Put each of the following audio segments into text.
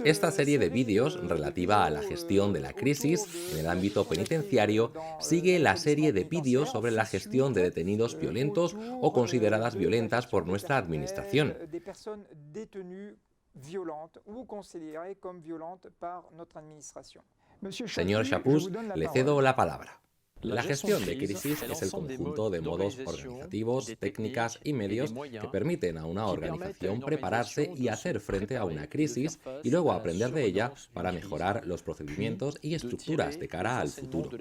Esta serie de vídeos relativa a la gestión de la crisis en el ámbito penitenciario sigue la serie de vídeos sobre la gestión de detenidos violentos o consideradas violentas por nuestra administración. Señor Chapuz, le cedo la palabra. La gestión de crisis es el conjunto de modos organizativos, técnicas y medios que permiten a una organización prepararse y hacer frente a una crisis y luego aprender de ella para mejorar los procedimientos y estructuras de cara al futuro.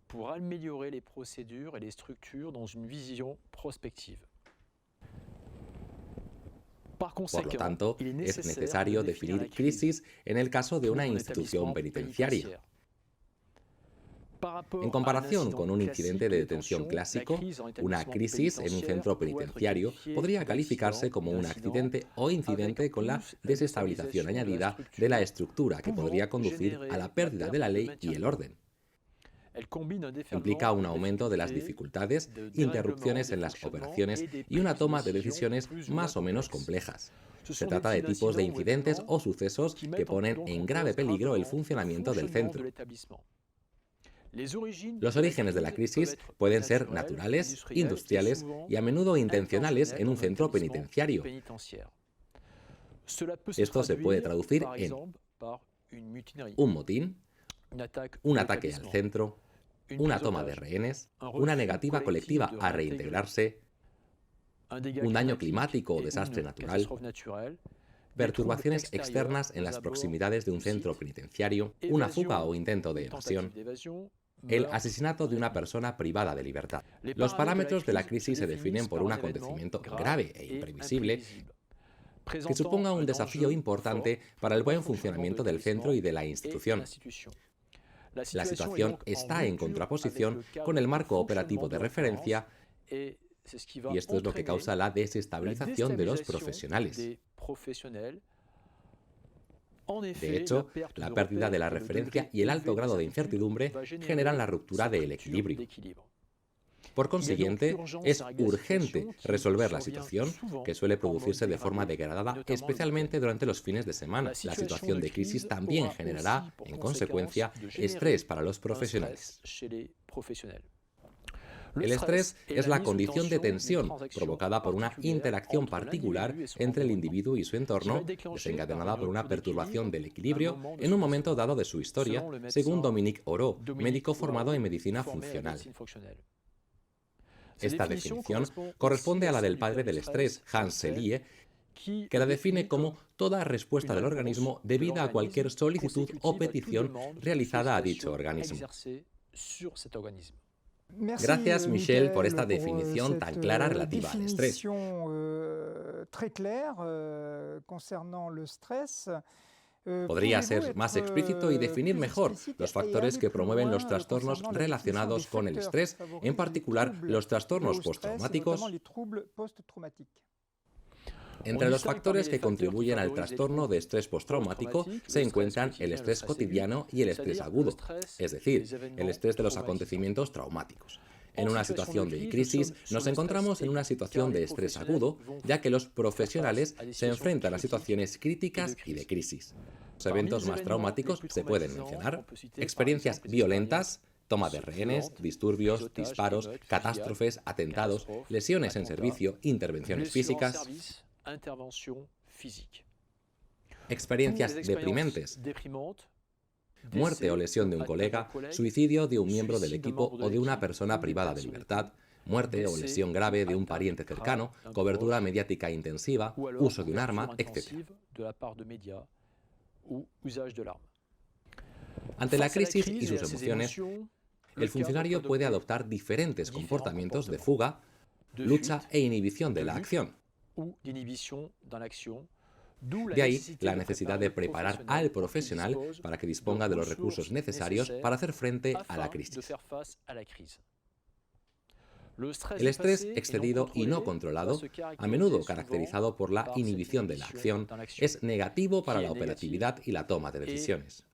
Pour améliorer les procédures et les structures dans une vision prospective. Por lo tanto, es necesario definir crisis en el caso de una institución penitenciaria. En comparación con un incidente de detención clásico, una crisis en un centro penitenciario podría calificarse como un accidente o incidente con la desestabilización añadida de la estructura que podría conducir a la pérdida de la ley y el orden. Implica un aumento de las dificultades, interrupciones en las operaciones y una toma de decisiones más o menos complejas. Se trata de tipos de incidentes o sucesos que ponen en grave peligro el funcionamiento del centro. Los orígenes de la crisis pueden ser naturales, industriales y a menudo intencionales en un centro penitenciario. Esto se puede traducir en un motín, un ataque al centro, una toma de rehenes, una negativa colectiva a reintegrarse, un daño climático o desastre natural, perturbaciones externas en las proximidades de un centro penitenciario, una fuga o intento de evasión, el asesinato de una persona privada de libertad. Los parámetros de la crisis se definen por un acontecimiento grave e imprevisible que suponga un desafío importante para el buen funcionamiento del centro y de la institución. La situación está en contraposición con el marco operativo de referencia y esto es lo que causa la desestabilización de los profesionales. De hecho, la pérdida de la referencia y el alto grado de incertidumbre generan la ruptura del equilibrio. Por consiguiente, es urgente resolver la situación, que suele producirse de forma degradada, especialmente durante los fines de semana. La situación de crisis también generará, en consecuencia, estrés para los profesionales. El estrés es la condición de tensión provocada por una interacción particular entre el individuo y su entorno, desencadenada por una perturbación del equilibrio en un momento dado de su historia, según Dominique Oro, médico formado en medicina funcional. Esta definición corresponde a la del padre del estrés, Hans Selye, que la define como toda respuesta del organismo debida a cualquier solicitud o petición realizada a dicho organismo. Gracias, Michel, por esta definición tan clara relativa al estrés. Podría ser más explícito y definir mejor los factores que promueven los trastornos relacionados con el estrés, en particular los trastornos postraumáticos. Entre los factores que contribuyen al trastorno de estrés postraumático se encuentran el estrés cotidiano y el estrés agudo, es decir, el estrés de los acontecimientos traumáticos. En una situación de crisis nos encontramos en una situación de estrés agudo, ya que los profesionales se enfrentan a situaciones críticas y de crisis. Los eventos más traumáticos se pueden mencionar: experiencias violentas, toma de rehenes, disturbios, disparos, catástrofes, atentados, lesiones en servicio, intervenciones físicas, experiencias deprimentes, muerte o lesión de un colega, suicidio de un miembro del equipo o de una persona privada de libertad, muerte o lesión grave de un pariente cercano, cobertura mediática intensiva, uso de un arma, etc. Ante la crisis y sus emociones, el funcionario puede adoptar diferentes comportamientos de fuga, lucha e inhibición de la acción. De ahí la necesidad de preparar al profesional para que disponga de los recursos necesarios para hacer frente a la crisis. El estrés excedido y no controlado, a menudo caracterizado por la inhibición de la acción, es negativo para la operatividad y la toma de decisiones.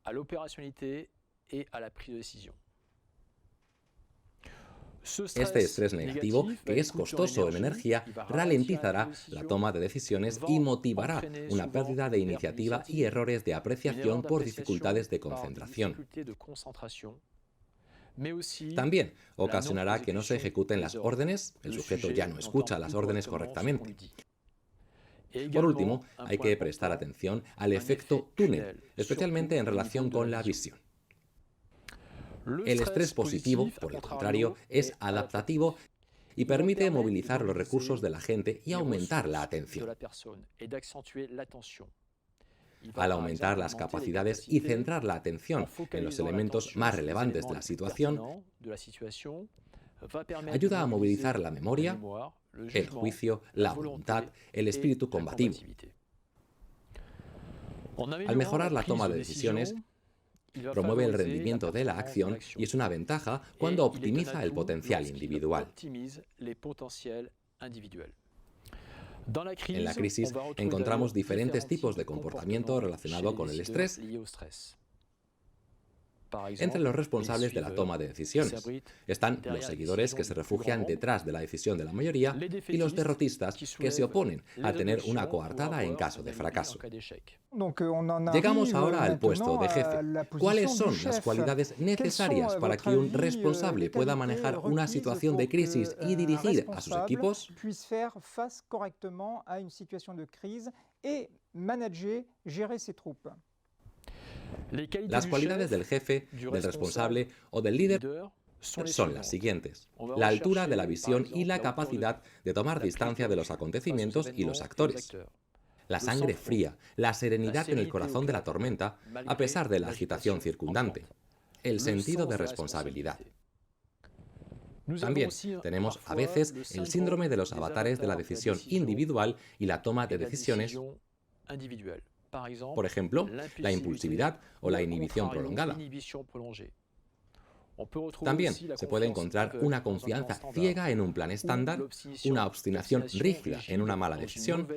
Este estrés negativo, que es costoso en energía, ralentizará la toma de decisiones y motivará una pérdida de iniciativa y errores de apreciación por dificultades de concentración. También ocasionará que no se ejecuten las órdenes, el sujeto ya no escucha las órdenes correctamente. Por último, hay que prestar atención al efecto túnel, especialmente en relación con la visión. El estrés positivo, por el contrario, es adaptativo y permite movilizar los recursos de la gente y aumentar la atención. Al aumentar las capacidades y centrar la atención en los elementos más relevantes de la situación, ayuda a movilizar la memoria, el juicio, la voluntad, el espíritu combativo. Al mejorar la toma de decisiones, promueve el rendimiento de la acción y es una ventaja cuando optimiza el potencial individual. En la crisis encontramos diferentes tipos de comportamiento relacionado con el estrés entre los responsables de la toma de decisiones. Están los seguidores que se refugian detrás de la decisión de la mayoría y los derrotistas que se oponen a tener una coartada en caso de fracaso. Llegamos ahora al puesto de jefe. ¿Cuáles son las cualidades necesarias para que un responsable pueda manejar una situación de crisis y dirigir a sus equipos? Las cualidades del jefe, del responsable o del líder son las siguientes: la altura de la visión y la capacidad de tomar distancia de los acontecimientos y los actores, la sangre fría, la serenidad en el corazón de la tormenta, a pesar de la agitación circundante, el sentido de responsabilidad. También tenemos a veces el síndrome de los avatares de la decisión individual y la toma de decisiones, por ejemplo, la impulsividad o la inhibición prolongada. También se puede encontrar una confianza ciega en un plan estándar, una obstinación rígida en una mala decisión,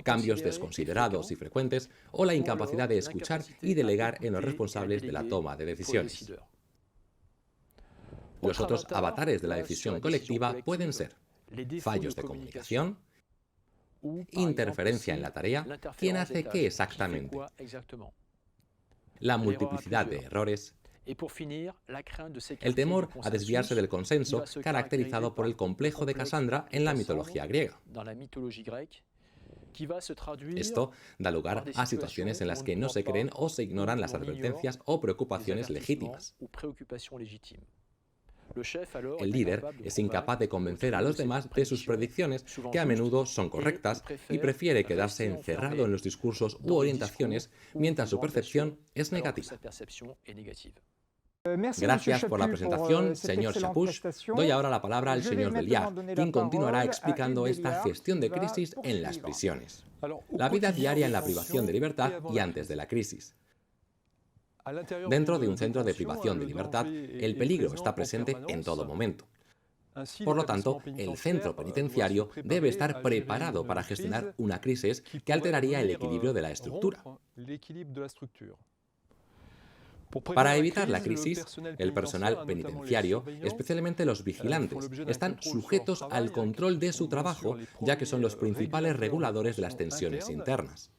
cambios desconsiderados y frecuentes o la incapacidad de escuchar y delegar en los responsables de la toma de decisiones. Los otros avatares de la decisión colectiva pueden ser fallos de comunicación, interferencia en la tarea, ¿quién hace qué exactamente? La multiplicidad de errores, el temor a desviarse del consenso, caracterizado por el complejo de Casandra en la mitología griega. Esto da lugar a situaciones en las que no se creen o se ignoran las advertencias o preocupaciones legítimas. El líder es incapaz de convencer a los demás de sus predicciones, que a menudo son correctas, y prefiere quedarse encerrado en los discursos u orientaciones mientras su percepción es negativa. Gracias por la presentación, señor Chapuche. Doy ahora la palabra al señor Belliard, quien continuará explicando esta gestión de crisis en las prisiones. La vida diaria en la privación de libertad y antes de la crisis. Dentro de un centro de privación de libertad, el peligro está presente en todo momento. Por lo tanto, el centro penitenciario debe estar preparado para gestionar una crisis que alteraría el equilibrio de la estructura. Para evitar la crisis, el personal penitenciario, especialmente los vigilantes, están sujetos al control de su trabajo, ya que son los principales reguladores de las tensiones internas.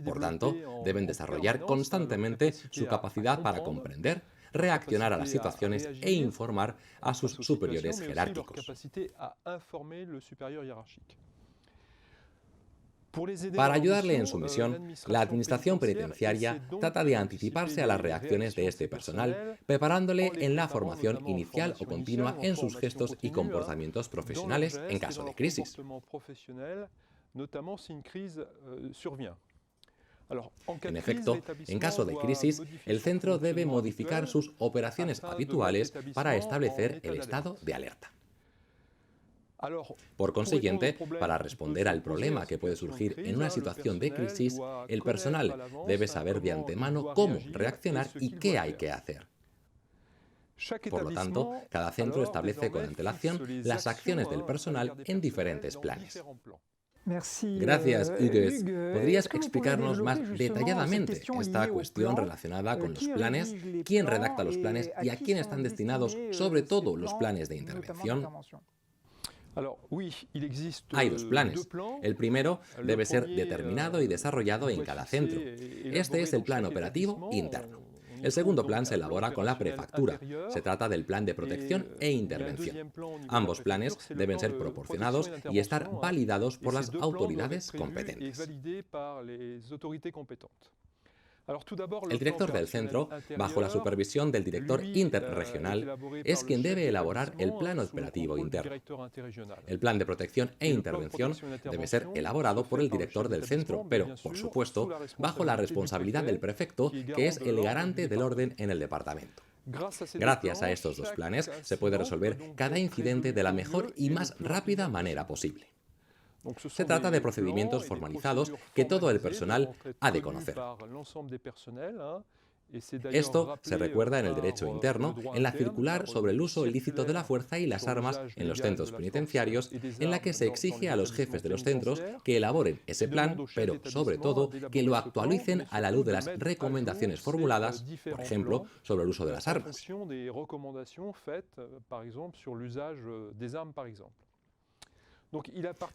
Por tanto, deben desarrollar constantemente su capacidad para comprender, reaccionar a las situaciones e informar a sus superiores jerárquicos. Para ayudarle en su misión, la Administración Penitenciaria trata de anticiparse a las reacciones de este personal, preparándole en la formación inicial o continua en sus gestos y comportamientos profesionales en caso de crisis. En efecto, en caso de crisis, el centro debe modificar sus operaciones habituales para establecer el estado de alerta. Por consiguiente, para responder al problema que puede surgir en una situación de crisis, el personal debe saber de antemano cómo reaccionar y qué hay que hacer. Por lo tanto, cada centro establece con antelación las acciones del personal en diferentes planes. Gracias, Hugues. ¿Podrías explicarnos más detalladamente esta cuestión relacionada con los planes? ¿Quién redacta los planes y a quién están destinados, sobre todo, los planes de intervención? Hay dos planes. El primero debe ser determinado y desarrollado en cada centro. Este es el plan operativo interno. El segundo plan se elabora con la prefectura. Se trata del plan de protección e intervención. Ambos planes deben ser proporcionados y estar validados por las autoridades competentes. El director del centro, bajo la supervisión del director interregional, es quien debe elaborar el plan operativo interno. El plan de protección e intervención debe ser elaborado por el director del centro, pero, por supuesto, bajo la responsabilidad del prefecto, que es el garante del orden en el departamento. Gracias a estos dos planes se puede resolver cada incidente de la mejor y más rápida manera posible. Se trata de procedimientos formalizados que todo el personal ha de conocer. Esto se recuerda en el derecho interno, en la circular sobre el uso ilícito de la fuerza y las armas en los centros penitenciarios, en la que se exige a los jefes de los centros que elaboren ese plan, pero sobre todo que lo actualicen a la luz de las recomendaciones formuladas, por ejemplo, sobre el uso de las armas.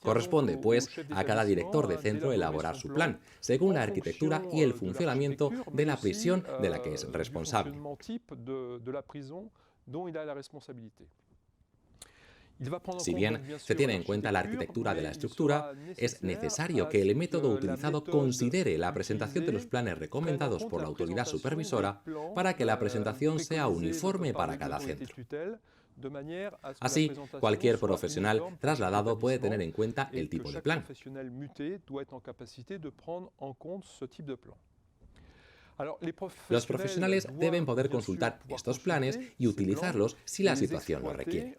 Corresponde, pues, a cada director de centro elaborar su plan, según la arquitectura y el funcionamiento de la prisión de la que es responsable. Si bien se tiene en cuenta la arquitectura de la estructura, es necesario que el método utilizado considere la presentación de los planes recomendados por la autoridad supervisora para que la presentación sea uniforme para cada centro. Así, cualquier profesional trasladado puede tener en cuenta el tipo de plan. Los profesionales deben poder consultar estos planes y utilizarlos si la situación lo requiere.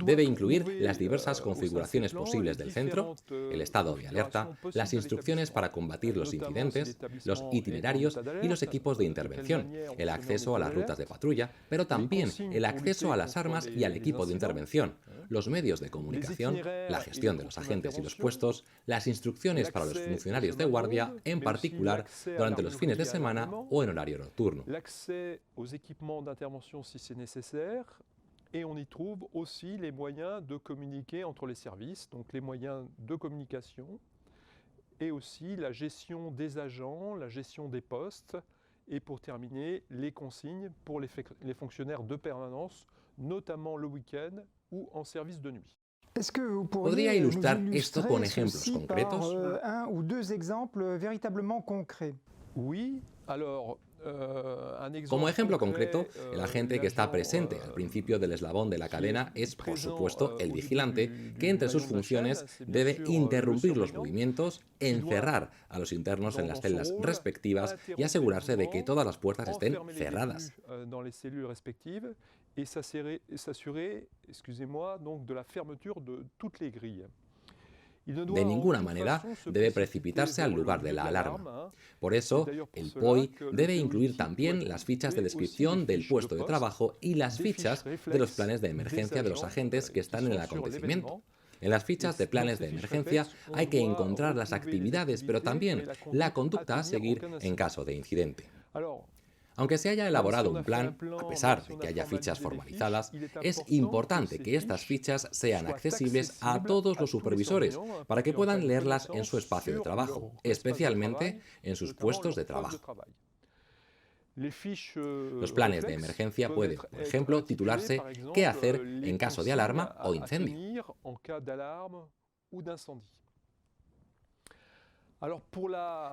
Debe incluir las diversas configuraciones posibles del centro, el estado de alerta, las instrucciones para combatir los incidentes, los itinerarios y los equipos de intervención, el acceso a las rutas de patrulla, pero también el acceso a las armas y al equipo de intervención, los medios de comunicación, la gestión de los agentes y los puestos, las instrucciones para los funcionarios de guardia, en particular durante los fines de semana o en horario nocturno. Et on y trouve aussi les moyens de communiquer entre les services, donc les moyens de communication, et aussi la gestion des agents, la gestion des postes, et pour terminer, les consignes pour les fonctionnaires de permanence, notamment le week-end ou en service de nuit. ¿Podría ilustrar esto con ejemplos concretos? Un ou deux exemples véritablement concrets. Oui, alors Como ejemplo concreto, el agente que está presente al principio del eslabón de la cadena es, por supuesto, el vigilante, que entre sus funciones debe interrumpir los movimientos, encerrar a los internos en las celdas respectivas y asegurarse de que todas las puertas estén cerradas. Et s'assurer, excusez-moi, donc de la fermeture de toutes les grilles. De ninguna manera debe precipitarse al lugar de la alarma. Por eso, el POI debe incluir también las fichas de descripción del puesto de trabajo y las fichas de los planes de emergencia de los agentes que están en el acontecimiento. En las fichas de planes de emergencia hay que encontrar las actividades, pero también la conducta a seguir en caso de incidente. Aunque se haya elaborado un plan, a pesar de que haya fichas formalizadas, es importante que estas fichas sean accesibles a todos los supervisores para que puedan leerlas en su espacio de trabajo, especialmente en sus puestos de trabajo. Los planes de emergencia pueden, por ejemplo, titularse «¿Qué hacer en caso de alarma o incendio?».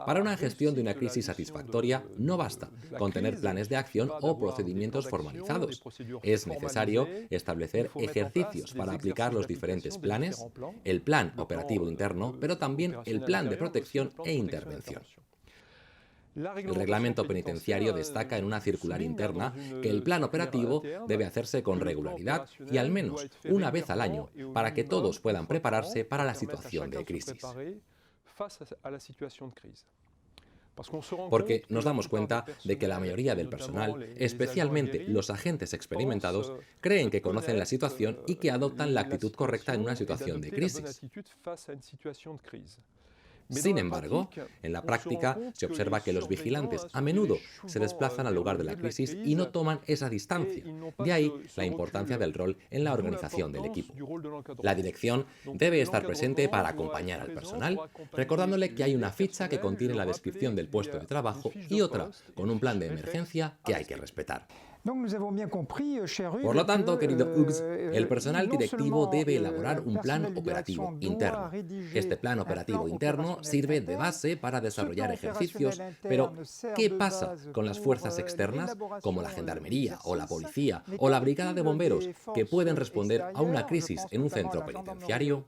Para una gestión de una crisis satisfactoria no basta con tener planes de acción o procedimientos formalizados. Es necesario establecer ejercicios para aplicar los diferentes planes, el plan operativo interno, pero también el plan de protección e intervención. El reglamento penitenciario destaca en una circular interna que el plan operativo debe hacerse con regularidad y al menos una vez al año para que todos puedan prepararse para la situación de crisis. Porque nos damos cuenta de que la mayoría del personal, especialmente los agentes experimentados, creen que conocen la situación y que adoptan la actitud correcta en una situación de crisis. Sin embargo, en la práctica se observa que los vigilantes a menudo se desplazan al lugar de la crisis y no toman esa distancia. De ahí la importancia del rol en la organización del equipo. La dirección debe estar presente para acompañar al personal, recordándole que hay una ficha que contiene la descripción del puesto de trabajo y otra con un plan de emergencia que hay que respetar. Por lo tanto, querido Hugues, el personal directivo debe elaborar un plan operativo interno. Este plan operativo interno sirve de base para desarrollar ejercicios, pero ¿qué pasa con las fuerzas externas, como la gendarmería o la policía o la brigada de bomberos, que pueden responder a una crisis en un centro penitenciario?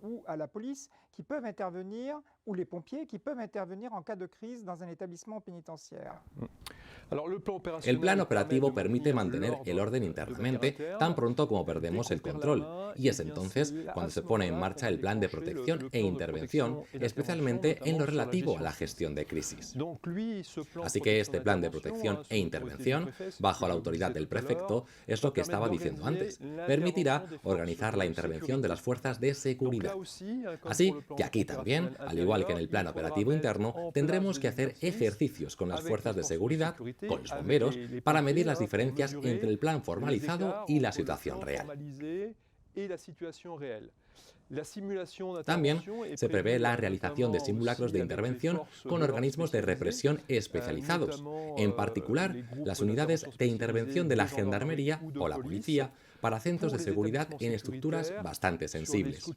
El plan operativo permite mantener el orden internamente tan pronto como perdemos el control, y es entonces cuando se pone en marcha el plan de protección e intervención, especialmente en lo relativo a la gestión de crisis. Así que este plan de protección e intervención, bajo la autoridad del prefecto, es lo que estaba diciendo antes, permitirá organizar la intervención de las fuerzas de seguridad. Así que aquí también, al igual que en el plan operativo interno, tendremos que hacer ejercicios con las fuerzas de seguridad, con los bomberos, para medir las diferencias entre el plan formalizado y la situación real. También se prevé la realización de simulacros de intervención con organismos de represión especializados, en particular las unidades de intervención de la gendarmería o la policía para centros de seguridad en estructuras bastante sensibles.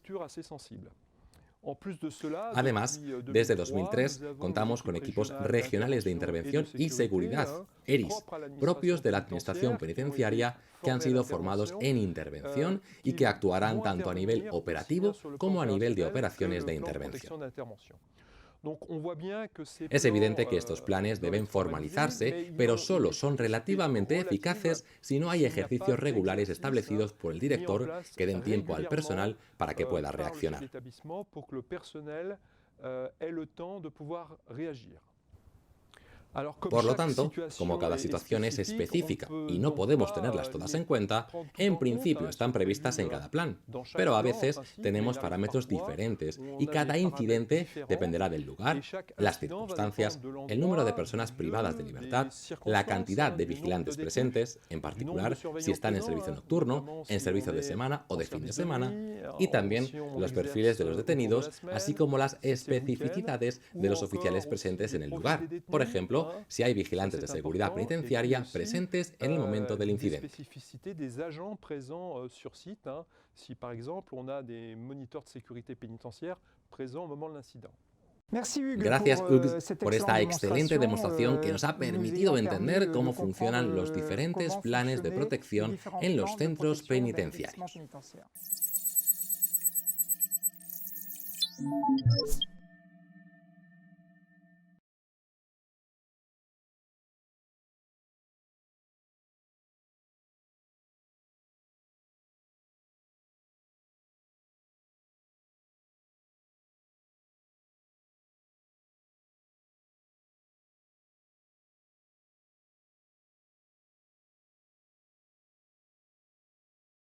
Además, desde 2003 contamos con equipos regionales de intervención y seguridad, ERIS, propios de la Administración Penitenciaria, que han sido formados en intervención y que actuarán tanto a nivel operativo como a nivel de operaciones de intervención. Es evidente que estos planes deben formalizarse, pero solo son relativamente eficaces si no hay ejercicios regulares establecidos por el director que den tiempo al personal para que pueda reaccionar. Por lo tanto, como cada situación es específica y no podemos tenerlas todas en cuenta, en principio están previstas en cada plan, pero a veces tenemos parámetros diferentes y cada incidente dependerá del lugar, las circunstancias, el número de personas privadas de libertad, la cantidad de vigilantes presentes, en particular si están en servicio nocturno, en servicio de semana o de fin de semana, y también los perfiles de los detenidos, así como las especificidades de los oficiales presentes en el lugar. Por ejemplo, si hay vigilantes de seguridad penitenciaria presentes en el momento del incidente. Gracias, Hugues, por esta excelente demostración que nos ha permitido entender cómo funcionan los diferentes planes de protección en los centros penitenciarios.